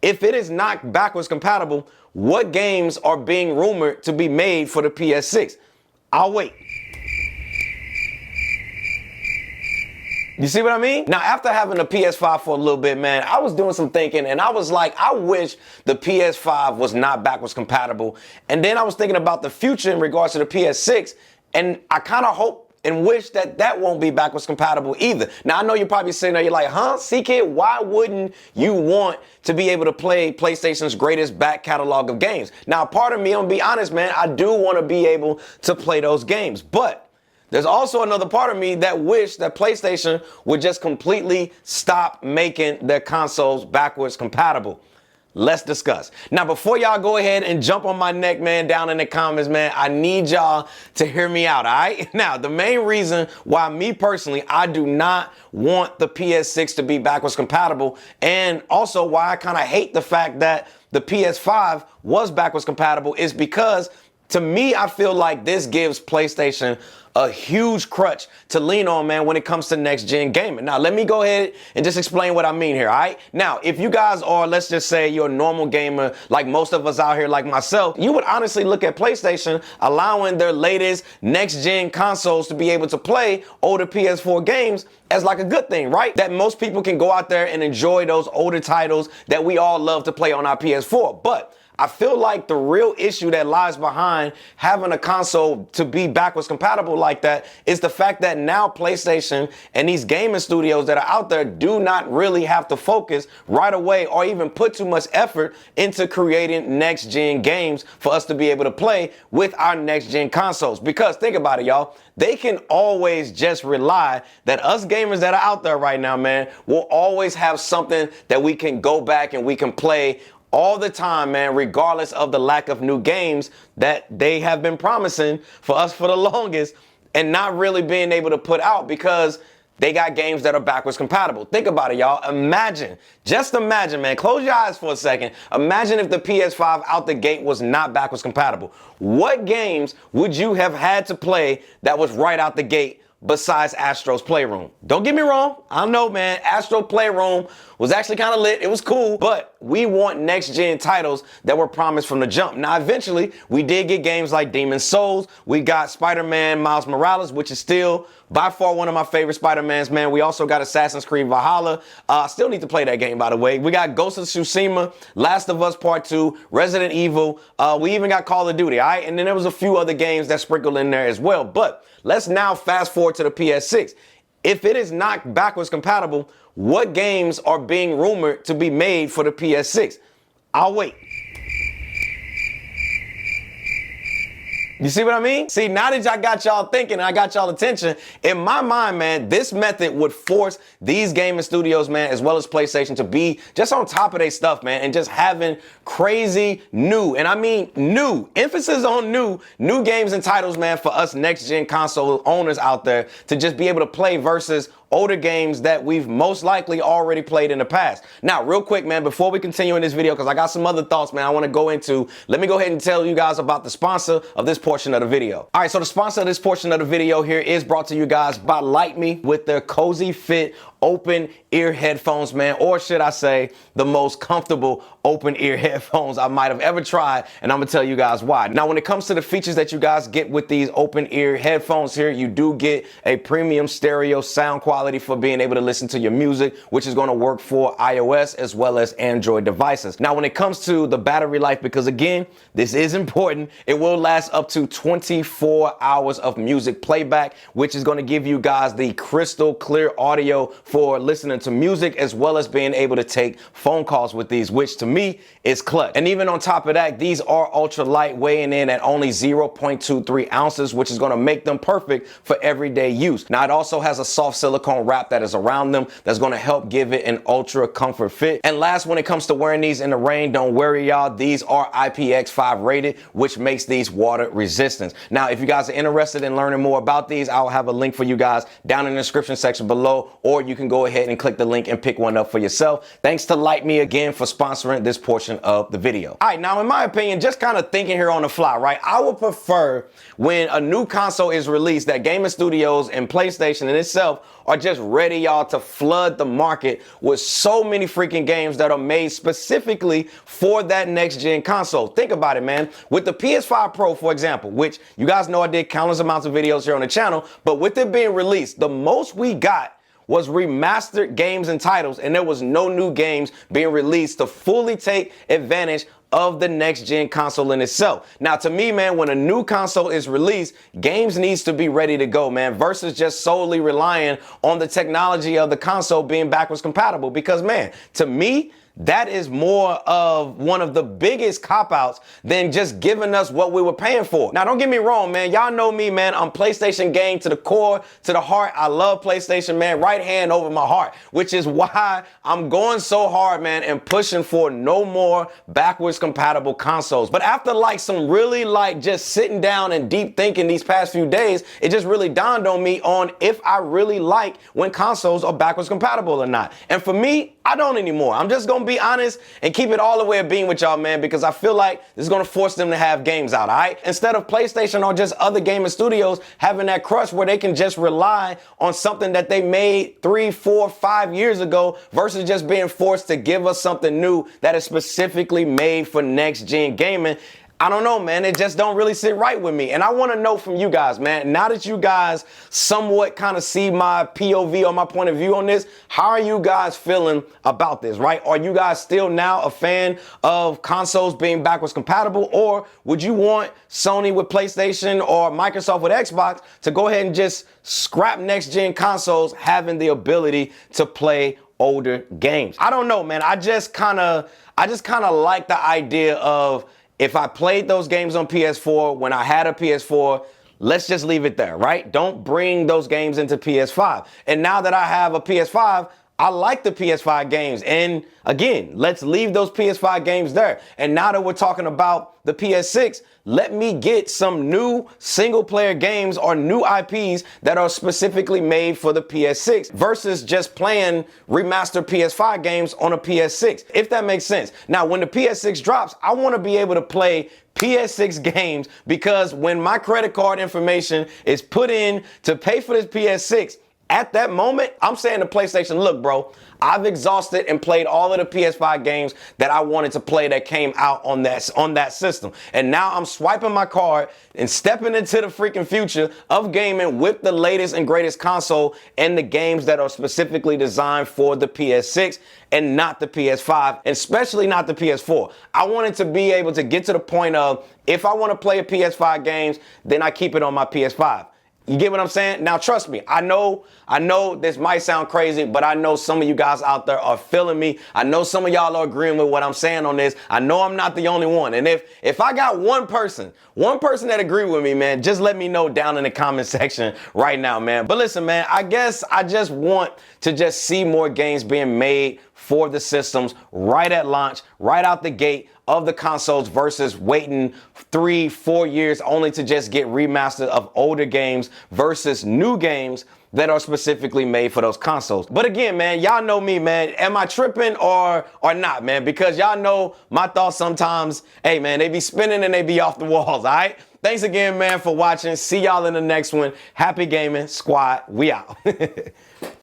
If it is not backwards compatible, what games are being rumored to be made for the PS6? I'll wait. You see what I mean? Now, after having a PS5 for a little bit, man, I was doing some thinking and I was like, I wish the PS5 was not backwards compatible. And then I was thinking about the future in regards to the PS6, and I kind of hope and wish that that won't be backwards compatible either. Now, I know you're probably sitting there, you're like, huh, CKid, why wouldn't you want to be able to play PlayStation's greatest back catalog of games? Now, part of me, I'm gonna be honest, man, I do want to be able to play those games, but there's also another part of me that wish that PlayStation would just completely stop making their consoles backwards compatible. Let's discuss. Now, before y'all go ahead and jump on my neck, man, down in the comments, man, I need y'all to hear me out, all right? Now, the main reason why me personally, I do not want the PS6 to be backwards compatible, and also why I kind of hate the fact that the PS5 was backwards compatible, is because to me, I feel like this gives PlayStation a huge crutch to lean on, man, when it comes to next gen gaming. Now, let me go ahead and just explain what I mean here, all right? Now, if you guys are, let's just say you're a normal gamer, like most of us out here, like myself, you would honestly look at PlayStation allowing their latest next gen consoles to be able to play older PS4 games as like a good thing, right? That most people can go out there and enjoy those older titles that we all love to play on our PS4. But I feel like the real issue that lies behind having a console to be backwards compatible like that is the fact that now PlayStation and these gaming studios that are out there do not really have to focus right away or even put too much effort into creating next gen games for us to be able to play with our next gen consoles. Because think about it, y'all. They can always just rely that us gamers that are out there right now, man, will always have something that we can go back and we can play all the time, man, regardless of the lack of new games that they have been promising for us for the longest and not really being able to put out because they got games that are backwards compatible. Think about it, y'all. Imagine, just imagine, man, close your eyes for a second. Imagine if the PS5 out the gate was not backwards compatible. What games would you have had to play that was right out the gate besides Astro's Playroom? Don't get me wrong. I know, man, Astro Playroom was actually kind of lit. It was cool, but we want next gen titles that were promised from the jump. Now, eventually, we did get games like Demon's Souls. We got Spider-Man Miles Morales, which is still by far one of my favorite Spider-Mans, man. We also got Assassin's Creed Valhalla. Still need to play that game, by the way. We got Ghost of Tsushima, Last of Us Part 2, Resident Evil. We even got Call of Duty, all right? And then there was a few other games that sprinkled in there as well. But let's now fast forward to the PS6. If it is not backwards compatible, what games are being rumored to be made for the PS6? I'll wait. You see what I mean? See, now that I got y'all thinking, I got y'all attention, in my mind, man, this method would force these gaming studios, man, as well as PlayStation to be just on top of their stuff, man, and just having crazy new, and I mean new, emphasis on new games and titles, man, for us next-gen console owners out there to just be able to play versus older games that we've most likely already played in the past. Now, real quick, man, before we continue in this video, because I got some other thoughts, man, I want to go into, let me go ahead and tell you guys about the sponsor of this portion of the video. All right, so the sponsor of this portion of the video here is brought to you guys by Light Me with their Cozy Fit open ear headphones, man, or should I say the most comfortable open ear headphones I might have ever tried, and I'm gonna tell you guys why. Now, when it comes to the features that you guys get with these open ear headphones here, you do get a premium stereo sound quality for being able to listen to your music, which is gonna work for iOS as well as Android devices. Now, when it comes to the battery life, because again, this is important, it will last up to 24 hours of music playback, which is gonna give you guys the crystal clear audio for listening to music as well as being able to take phone calls with these, which to me is clutch. And even on top of that, these are ultra light, weighing in at only 0.23 ounces, which is going to make them perfect for everyday use. Now, it also has a soft silicone wrap that is around them that's going to help give it an ultra comfort fit. And last, when it comes to wearing these in the rain, don't worry, y'all, these are IPX5 rated, which makes these water resistant. Now, if you guys are interested in learning more about these, I'll have a link for you guys down in the description section below, or you can go ahead and click the link and pick one up for yourself. Thanks to Like Me again for sponsoring this portion of the video. All right, now in my opinion, just kind of thinking here on the fly, right? I would prefer when a new console is released that gaming studios and PlayStation in itself are just ready, y'all, to flood the market with so many freaking games that are made specifically for that next gen console. Think about it, man. With the PS5 Pro, for example, which you guys know I did countless amounts of videos here on the channel, but with it being released, the most we got was remastered games and titles, and there was no new games being released to fully take advantage of the next gen console in itself. Now, to me, man, when a new console is released, games needs to be ready to go, man, versus just solely relying on the technology of the console being backwards compatible. Because, man, to me, that is more of one of the biggest cop-outs than just giving us what we were paying for. Now, don't get me wrong, man. Y'all know me, man. I'm PlayStation gang to the core, to the heart. I love PlayStation, man. Right hand over my heart, which is why I'm going so hard, man, and pushing for no more backwards compatible consoles. But after some really just sitting down and deep thinking these past few days, it just really dawned on me on if I really like when consoles are backwards compatible or not. And for me, I don't anymore. I'm just going to be honest and keep it all the way a beam with y'all, man, because I feel like this is going to force them to have games out, all right? Instead of PlayStation or just other gaming studios having that crush where they can just rely on something that they made 3, 4, 5 years ago versus just being forced to give us something new that is specifically made for next gen gaming. I don't know, man. It just don't really sit right with me. And I want to know from you guys, man, now that you guys somewhat kind of see my POV or my point of view on this, how are you guys feeling about this, right? Are you guys still now a fan of consoles being backwards compatible, or would you want Sony with PlayStation or Microsoft with Xbox to go ahead and just scrap next gen consoles having the ability to play older games? I don't know, man. I just kind of like the idea of, if I played those games on PS4 when I had a PS4, let's just leave it there, right? Don't bring those games into PS5. And now that I have a PS5, I like the PS5 games. And again, let's leave those PS5 games there. And now that we're talking about the PS6, let me get some new single player games or new IPs that are specifically made for the PS6 versus just playing remastered PS5 games on a PS6, if that makes sense. Now, when the PS6 drops, I want to be able to play PS6 games, because when my credit card information is put in to pay for this PS6, at that moment, I'm saying to PlayStation, look, bro, I've exhausted and played all of the PS5 games that I wanted to play that came out on that system. And now I'm swiping my card and stepping into the freaking future of gaming with the latest and greatest console and the games that are specifically designed for the PS6 and not the PS5, and especially not the PS4. I wanted to be able to get to the point of, if I want to play a PS5 games, then I keep it on my PS5. You get what I'm saying? Now, trust me, I know this might sound crazy, but I know some of you guys out there are feeling me. I know some of y'all are agreeing with what I'm saying on this. I know I'm not the only one. And if I got one person that agree with me, man, just let me know down in the comment section right now, man. But listen, man, I guess I just want to just see more games being made for the systems right at launch, right out the gate of the consoles, versus waiting 3, 4 years only to just get remastered of older games versus new games that are specifically made for those consoles. But again, man, y'all know me, man. Am I tripping or not, man? Because y'all know my thoughts sometimes, hey, man, they be spinning and they be off the walls, all right? Thanks again, man, for watching. See y'all in the next one. Happy gaming, squad. We out.